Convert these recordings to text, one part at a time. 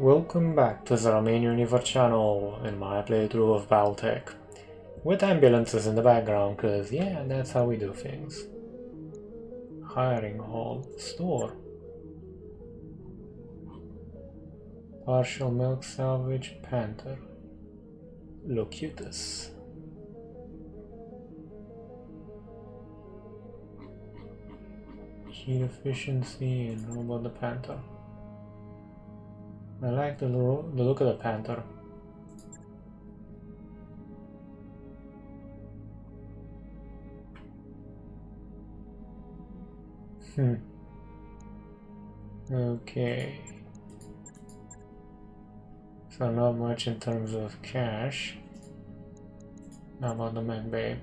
Welcome back to the Romanian Reaver channel in my playthrough of Battletech. With ambulances in the background, cause yeah, that's how we do things. Hiring hall, store. Partial milk salvage, panther. Locutus. Heat efficiency and what about the panther? I like the look of the panther. Okay. So not much in terms of cash. How about the mech bay?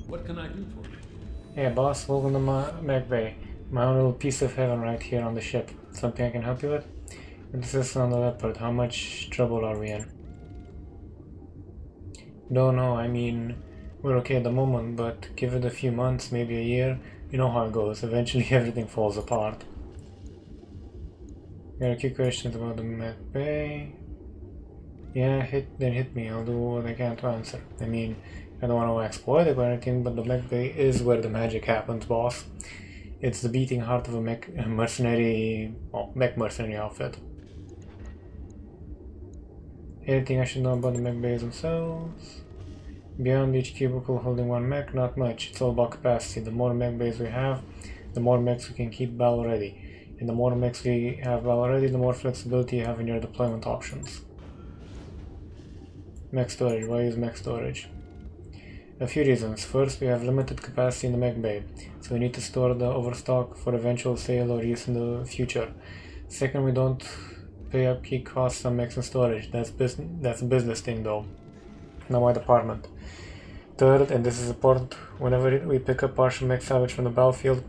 What can I do for you? Hey boss, welcome to my mech bay. My own little piece of heaven right here on the ship. Something I can help you with? This is on the leopard. How much trouble are we in? Don't know, I mean, we're okay at the moment, but give it a few months, maybe a year, you know how it goes. Eventually everything falls apart. Got a few questions about the mech bay. Yeah, hit me. I'll do what I can to answer. I mean, I don't want to exploit it or anything, but the mech bay is where the magic happens, boss. It's the beating heart of a mech mercenary outfit. Anything I should know about the mech bays themselves? Beyond each cubicle holding one mech, not much. It's all about capacity. The more mech bays we have, the more mechs we can keep battle ready. And the more mechs we have battle ready, the more flexibility you have in your deployment options. Mech storage. Why use mech storage? A few reasons. First, we have limited capacity in the mech bay, so we need to store the overstock for eventual sale or use in the future. Second, we don't pay upkeep costs on mechs and storage. That's a business thing though, not my department. Third, and this is important, whenever we pick up partial mech salvage from the battlefield,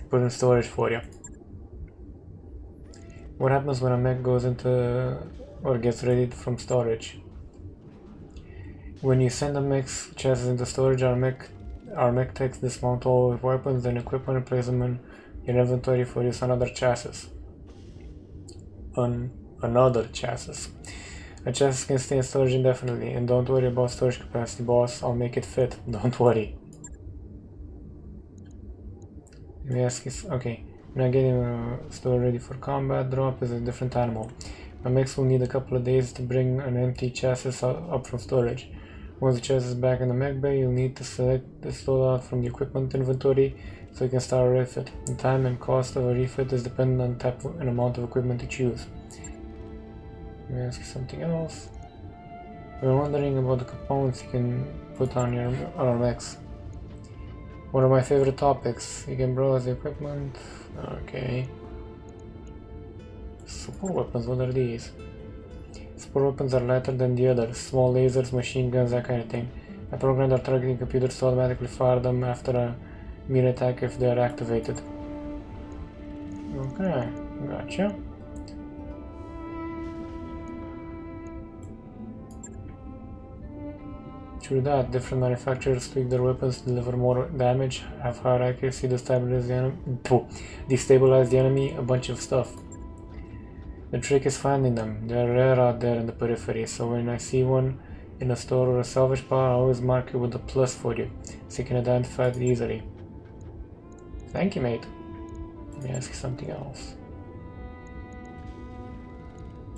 put in storage for you. What happens when a mech goes into or gets ready from storage? When you send a mech's chassis into storage, our mech techs dismount all weapons and equipment and place them in your inventory for use on other chassis. Another chassis. A chassis can stay in storage indefinitely, and don't worry about storage capacity, boss. I'll make it fit. Don't worry. Let me ask you. Okay, when I get a store ready for combat, drop is a different animal. My mechs will need a couple of days to bring an empty chassis up from storage. Once the chassis is back in the mech bay, you'll need to select the loadout from the equipment inventory so you can start a refit. The time and cost of a refit is dependent on the type and amount of equipment you choose. Let me ask you something else. We're wondering about the components you can put on our mechs. One of my favorite topics. You can browse the equipment. Okay. Support weapons, what are these? Support weapons are lighter than the others. Small lasers, machine guns, that kind of thing. I programmed our targeting computers to automatically fire them after a melee attack if they are activated. Okay, gotcha. True that, different manufacturers tweak their weapons to deliver more damage, have higher accuracy, destabilize the enemy, a bunch of stuff. The trick is finding them. They're rare out there in the periphery, so when I see one in a store or a salvage bar, I always mark it with a plus for you, so you can identify it easily. Thank you, mate. Let me ask you something else.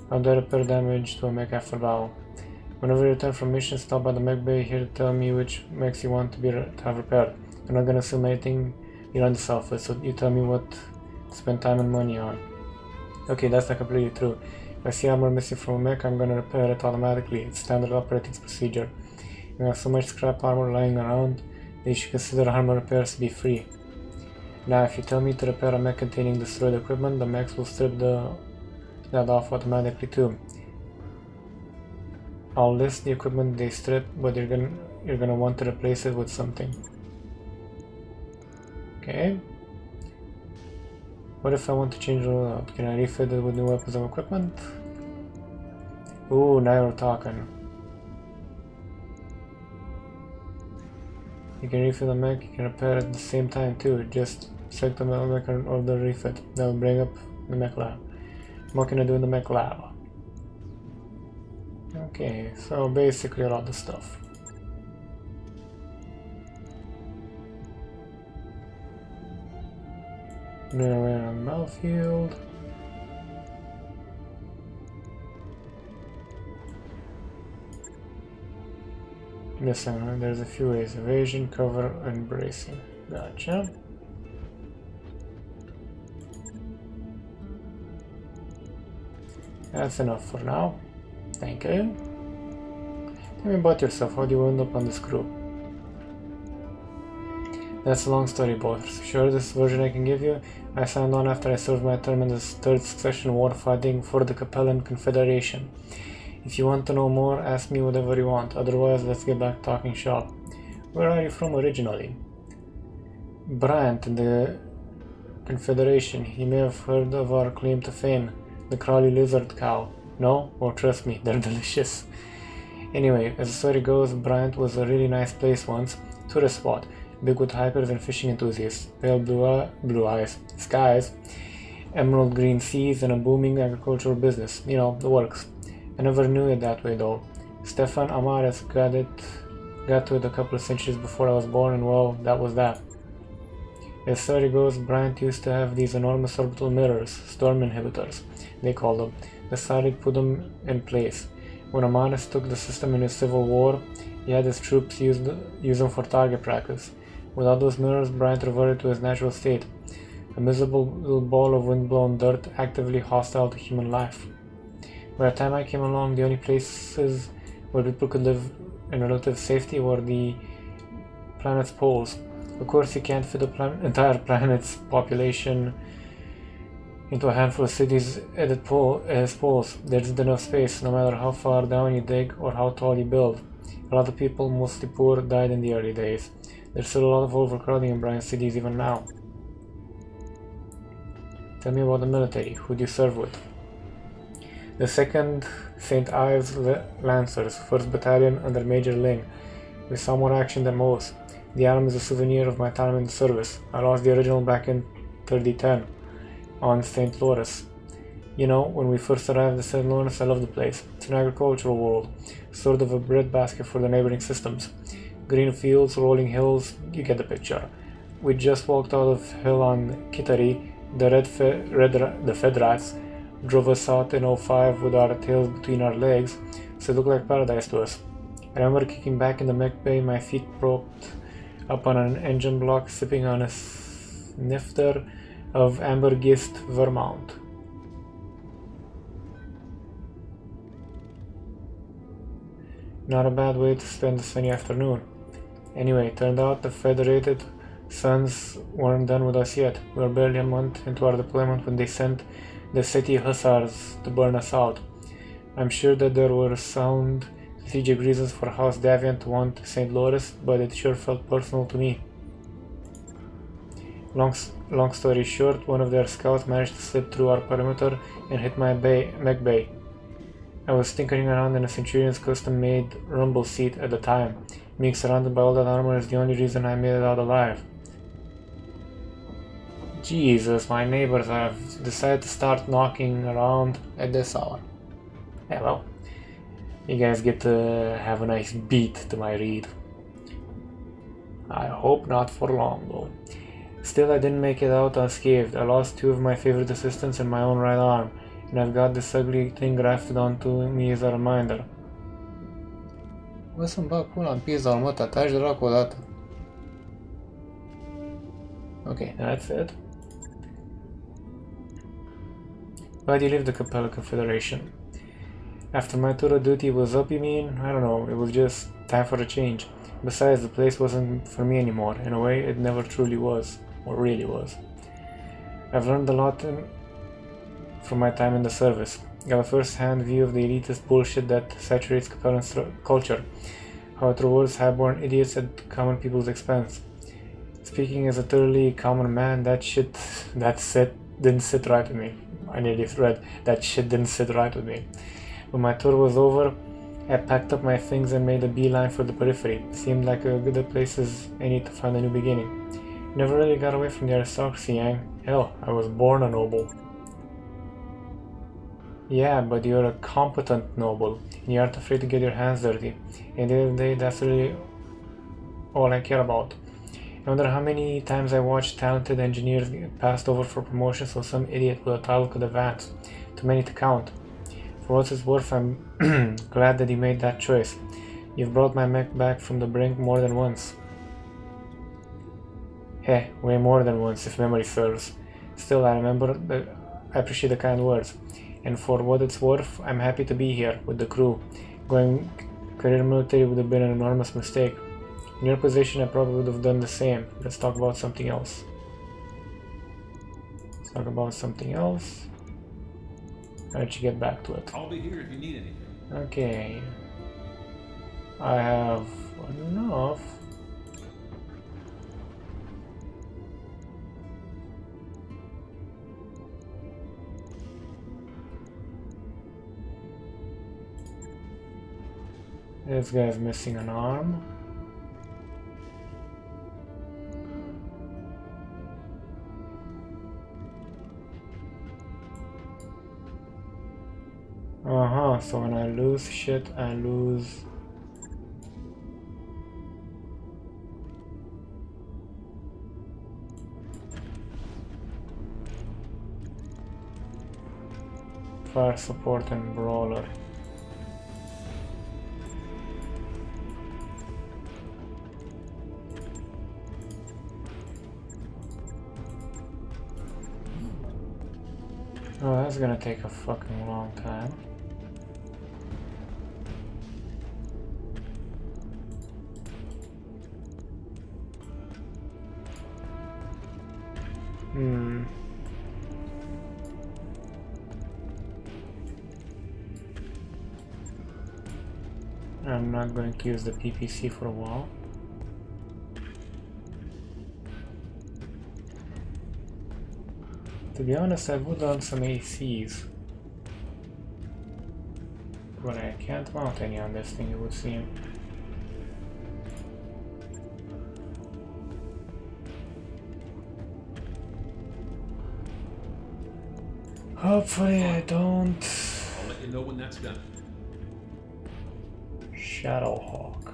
How do I repair damage to a mech after battle? Whenever you return from mission, stop by the mech bay here to tell me which mechs you want to have repaired. I'm not gonna assume anything you run this off with, so you tell me what to spend time and money on. Okay, that's not completely true. If I see armor missing from a mech, I'm gonna repair it automatically. It's standard operating procedure. You have so much scrap armor lying around that you should consider armor repairs to be free. Now, if you tell me to repair a mech containing destroyed equipment, the mechs will strip that off automatically too. I'll list the equipment they strip, but you're gonna want to replace it with something. Okay. What if I want to change the loadout? Can I refit it with new weapons and equipment? Ooh, now we're talking. You can refill the mech, you can repair it at the same time too, just Select the mech and order refit. That will bring up the mech lab. What can I do in the mech lab? Okay, so basically a lot of stuff. Then I ran on Battlefield. Listen, there's a few ways: evasion, cover, and bracing. Gotcha. That's enough for now. Thank you. Tell me about yourself. How do you end up on this crew? That's a long story, boss. Shortest version I can give you. I signed on after I served my term in the third succession war fighting for the Capellan Confederation. If you want to know more, ask me whatever you want. Otherwise, let's get back talking shop. Where are you from originally? Bryant in the Confederation. You may have heard of our claim to fame, the Crawley Lizard Cow. No? Well, trust me, they're delicious. Anyway, as the story goes, Bryant was a really nice place once. Tourist spot. Big with hikers and fishing enthusiasts. Pale blue eyes, skies, emerald green seas, and a booming agricultural business. You know, the works. I never knew it that way though. Stefan Amares got to it a couple of centuries before I was born, and well, that was that. As the story goes, Bryant used to have these enormous orbital mirrors, storm inhibitors, they called them. Decided to put them in place. When Amares took the system in his civil war, he had his troops use them for target practice. Without those mirrors, Bryant reverted to his natural state, a miserable little ball of windblown dirt actively hostile to human life. By the time I came along, the only places where people could live in relative safety were the planet's poles. Of course, you can't fit the entire planet's population into a handful of cities at its poles. There isn't enough space, no matter how far down you dig or how tall you build. A lot of people, mostly poor, died in the early days. There's still a lot of overcrowding in Bryant cities even now. Tell me about the military. Who do you serve with? The 2nd St. Ives Lancers, 1st Battalion under Major Ling. We saw more action than most. The album is a souvenir of my time in the service. I lost the original back in 2010 on St. Lawrence. You know, when we first arrived at St. Lawrence, I loved the place. It's an agricultural world, sort of a breadbasket for the neighboring systems. Green fields, rolling hills, you get the picture. We just walked out of hill on Kitari. The Fed Rats drove us out in 05 with our tails between our legs, so it looked like paradise to us. I remember kicking back in the mech bay, my feet propped up on an engine block, sipping on a snifter of Ambergist Vermouth. Not a bad way to spend a sunny afternoon. Anyway, it turned out the Federated Sons weren't done with us yet. We were barely a month into our deployment when they sent the city hussars to burn us out. I'm sure that there were sound strategic reasons for House Davian to want St. Lawrence, but it sure felt personal to me. Long story short, one of their scouts managed to slip through our perimeter and hit my mech bay. I was tinkering around in a Centurion's custom-made rumble seat at the time. Being surrounded by all that armor is the only reason I made it out alive. Jesus, my neighbors have decided to start knocking around at this hour. Yeah, well, you guys get to have a nice beat to my read. I hope not for long, though. Still, I didn't make it out unscathed. I lost 2 of my favorite assistants and my own right arm, and I've got this ugly thing grafted onto me as a reminder. Vă să-mi bag pula în pizza, mă, taci dracu odată. Okay, that's it. Why do you leave the Capella Confederation? After my tour of duty was up, you mean? I don't know, it was just time for a change. Besides, the place wasn't for me anymore. In a way, it never truly was, or really was. I've learned a lot from my time in the service. Got a first-hand view of the elitist bullshit that saturates Capellan culture, how it rewards high-born idiots at common people's expense. Speaking as a thoroughly common man, didn't sit right with me. I nearly read, that shit didn't sit right with me. When my tour was over, I packed up my things and made a beeline for the periphery. It seemed like a good place as any to find a new beginning. Never really got away from the aristocracy, Yang. Hell, I was born a noble. Yeah, but you're a competent noble, and you aren't afraid to get your hands dirty. At the end of the day, that's really all I care about. I wonder how many times I watched talented engineers get passed over for promotion so some idiot with a title could advance. Too many to count. For what it's worth, I'm glad that he made that choice. You've brought my mech back from the brink more than once. Heh, way more than once, if memory serves. Still, I appreciate the kind words. And for what it's worth, I'm happy to be here, with the crew. Going career military would have been an enormous mistake. In your position, I probably would have done the same. Let's talk about something else. Let's talk about something else. I'll let you get back to it. I'll be here if you need anything. Okay. I have enough. This guy's missing an arm. So when I lose shit, I lose... fire support and brawler. Oh, that's gonna take a fucking long time. I'm not going to use the PPC for a while. To be honest, I would run some ACs. But I can't mount any on this thing, it would seem. Hopefully I don't... I'll let you know when that's done. Shadowhawk.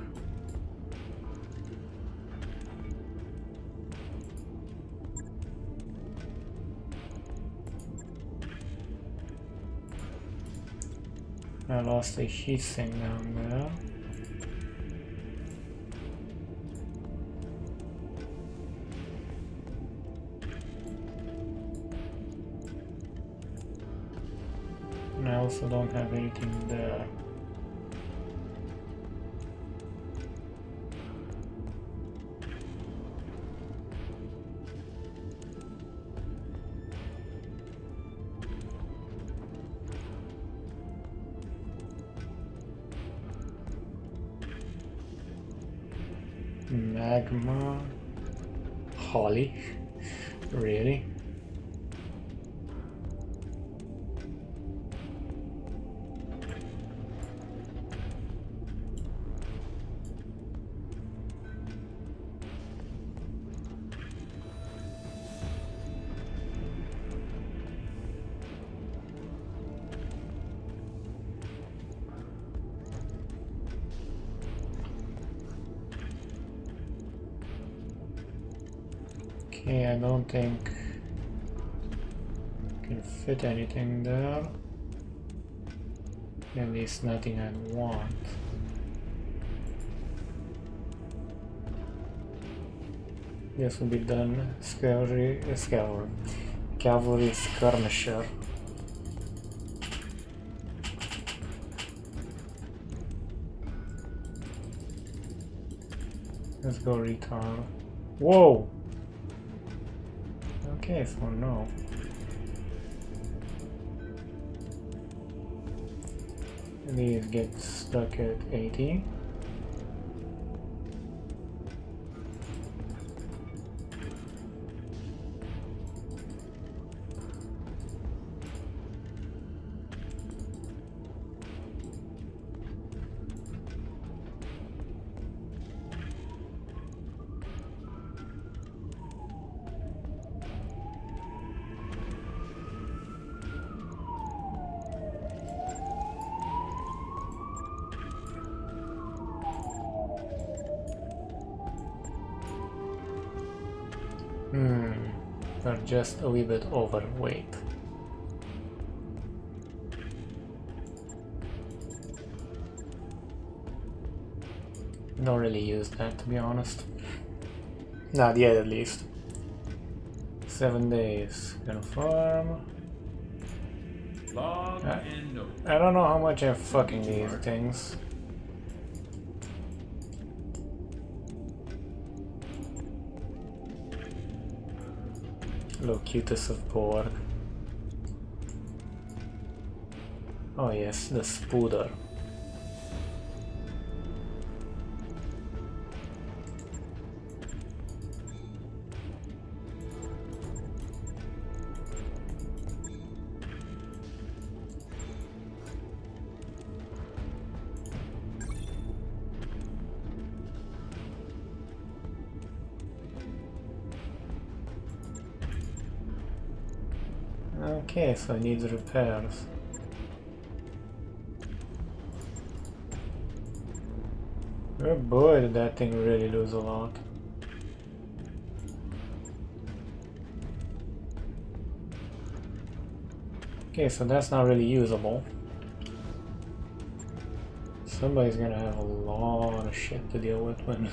I lost a heat sink down there. And I also don't have anything there. Magma Holly? Really? Okay, I don't think I can fit anything there. At least nothing I want. This will be done. Cavalry skirmisher. Let's go retard. Whoa! Okay, so no. These get stuck at 80. They're just a wee bit overweight. Don't really use that, to be honest. Not yet, at least. 7 days. Gonna farm. Log and note. I don't know how much I'm fucking these things. Locutus of Borg. Oh yes, the Spooder. Okay, so it needs repairs. Oh boy, did that thing really lose a lot. Okay, so that's not really usable. Somebody's gonna have a lot of shit to deal with when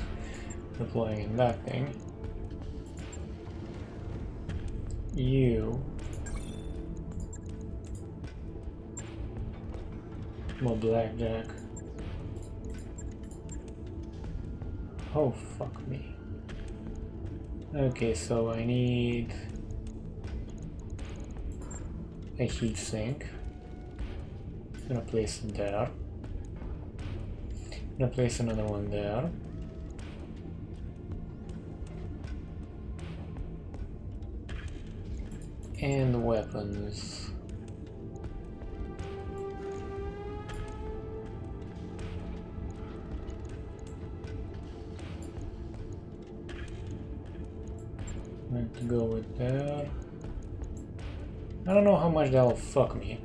deploying in that thing. You. More blackjack. Oh, fuck me. Okay, so I need a heat sink. Gonna place it there. Gonna place another one there. And weapons. Meant to go with there. I don't know how much that'll fuck me.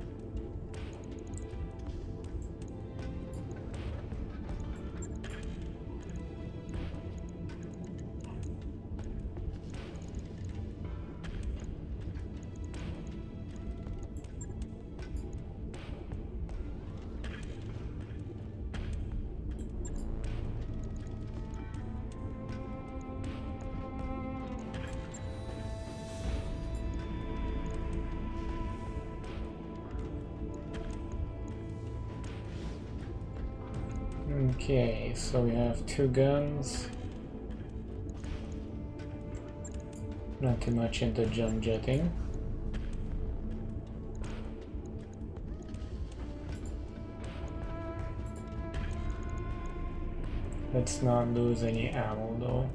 Okay, so we have 2 guns. Not too much into jump jetting. Let's not lose any ammo though.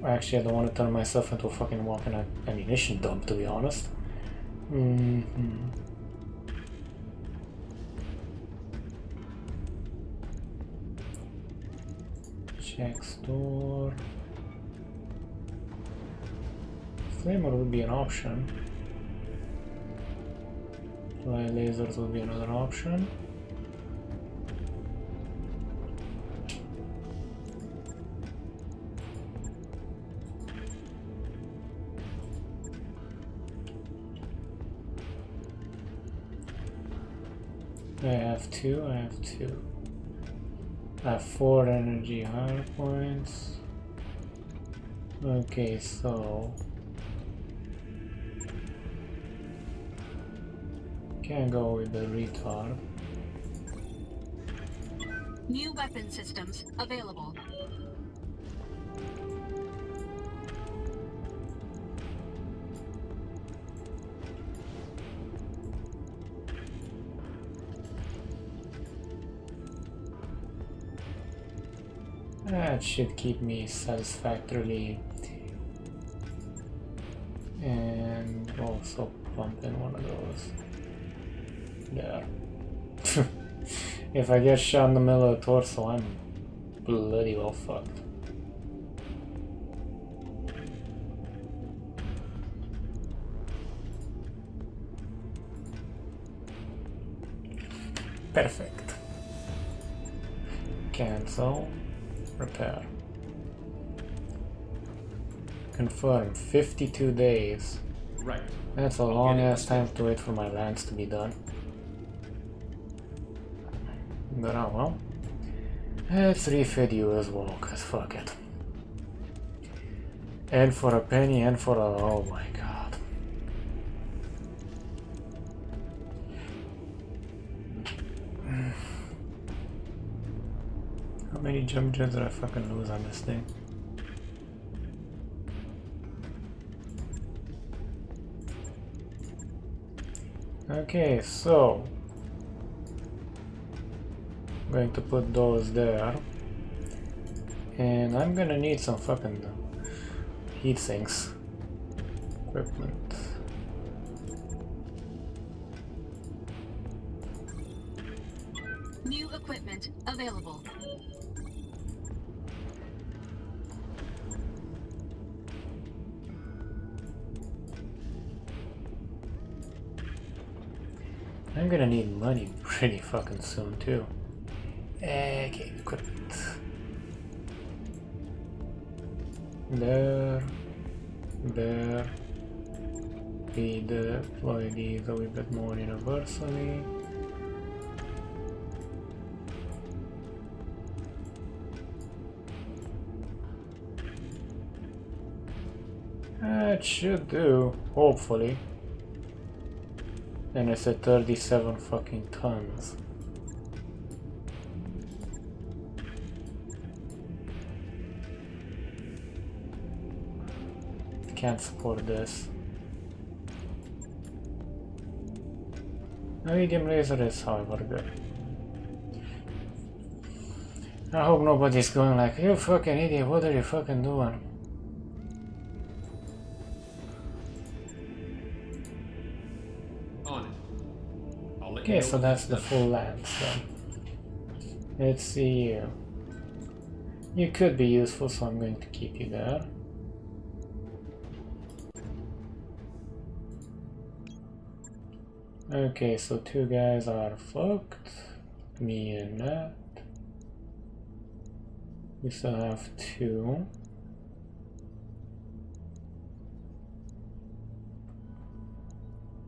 Actually, I don't want to turn myself into a fucking walking ammunition dump, to be honest. Check store. Flamer would be an option. Fly lasers would be another option. I have 2, I have 2. I have 4 energy hard points. Okay, so can't go with the retard. New weapon systems available. That should keep me satisfactorily, and also pump in one of those. There. If I get shot in the middle of the torso, I'm bloody well fucked. Perfect. Cancel. Repair. Confirm. 52 days. Right. That's a I'll long get it ass time to wait for my lands to be done. But oh well. Let's refit you as well, cause fuck it. And for a penny and for a... oh my god. How many jump jets did I fucking lose on this thing? Okay, so I'm going to put those there, and I'm gonna need some fucking heat sinks. Equipment. New equipment available. I'm gonna need money pretty fucking soon too. Okay, equipment. There. We deploy these a little bit more universally. That should do, hopefully. And it's at 37 fucking tons. Can't support this. Medium laser is however good. I hope nobody's going like, you fucking idiot, what are you fucking doing? On it. I'll let you Okay, know so when that's the done. full lands then. Let's see you. You could be useful, so I'm going to keep you there. Okay, so two guys are fucked. Me and that. We still have two.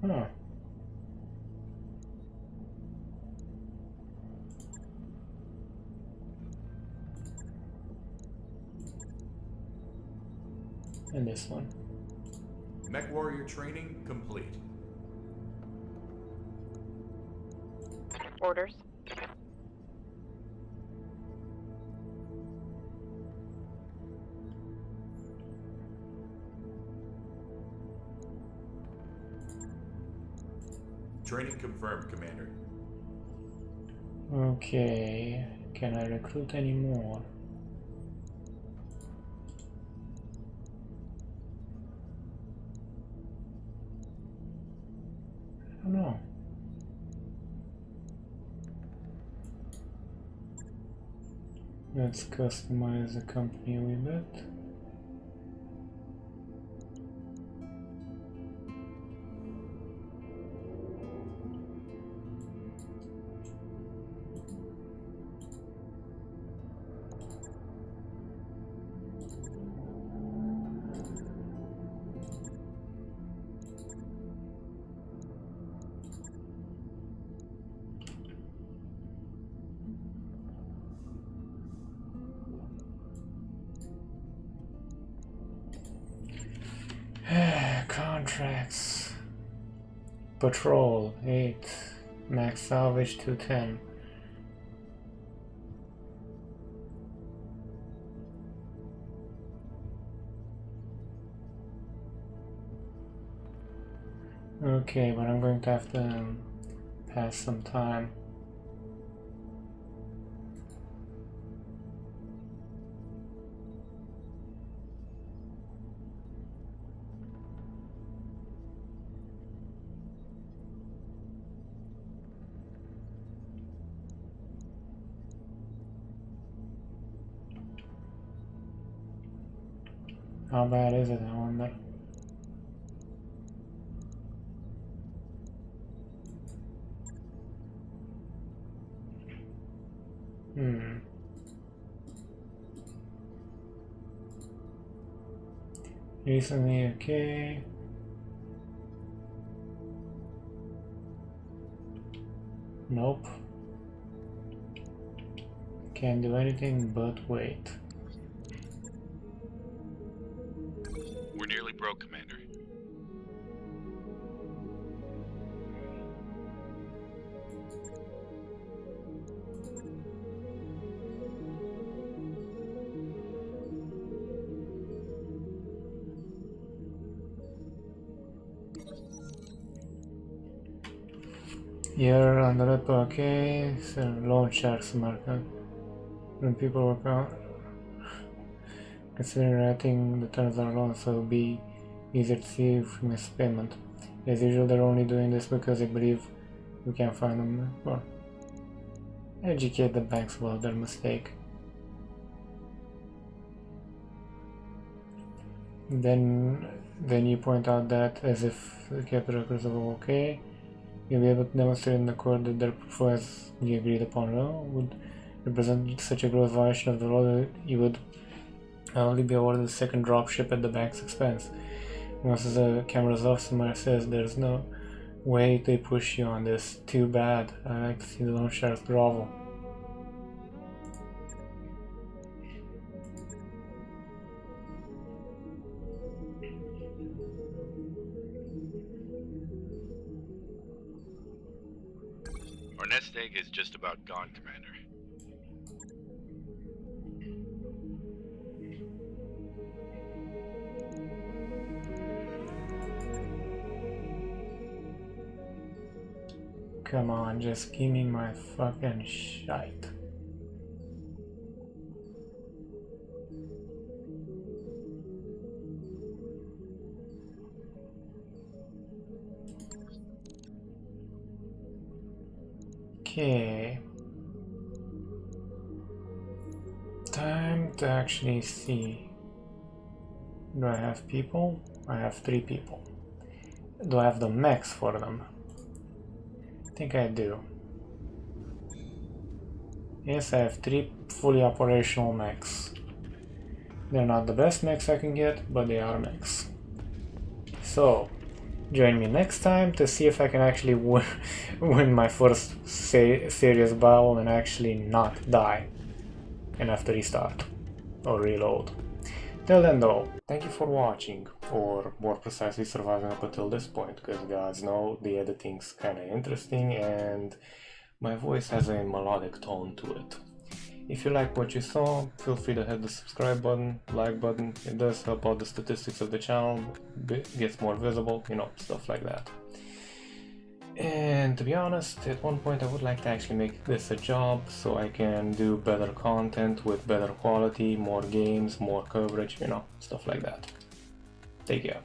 Oh. And this one. Mech warrior training complete. Orders. Training confirmed, Commander. Okay, can I recruit any more? I don't know. Let's customize the company a wee bit. Contracts. Patrol 8. Max salvage 210. Okay, but I'm going to have to pass some time. How bad is it, I wonder? Recently, okay. Nope. Can't do anything but wait. We're nearly broke, Commander. Here on the left, okay. So loan sharks market. When people work out, considering writing the terms are loan, so it'll be easier to see if we miss payment. As usual, they're only doing this because they believe we can find them. Or educate the banks about their mistake. Then you point out that as if the capital records are okay, you'll be able to demonstrate in the court that their proof as the agreed upon law would represent such a gross violation of the law that you would only be awarded the second dropship at the bank's expense. Once the camera's off, somebody says there's no way they push you on this. Too bad. I like to see the loan sharks grovel. Our nest egg is just about gone, Commander. Come on, just give me my fucking shite. Okay. Time to actually see. Do I have people? I have 3 people. Do I have the mechs for them? I think I do. Yes, I have 3 fully operational mechs. They're not the best mechs I can get, but they are mechs. So, join me next time to see if I can actually win my first serious battle and actually not die and have to restart or reload. Till then though, thank you for watching, or more precisely surviving up until this point, because gods know the editing's kinda interesting and my voice has a melodic tone to it. If you like what you saw, feel free to hit the subscribe button, like button. It does help out the statistics of the channel, gets more visible, you know, stuff like that. And to be honest, at one point I would like to actually make this a job so I can do better content with better quality, more games, more coverage, you know, stuff like that. Take care.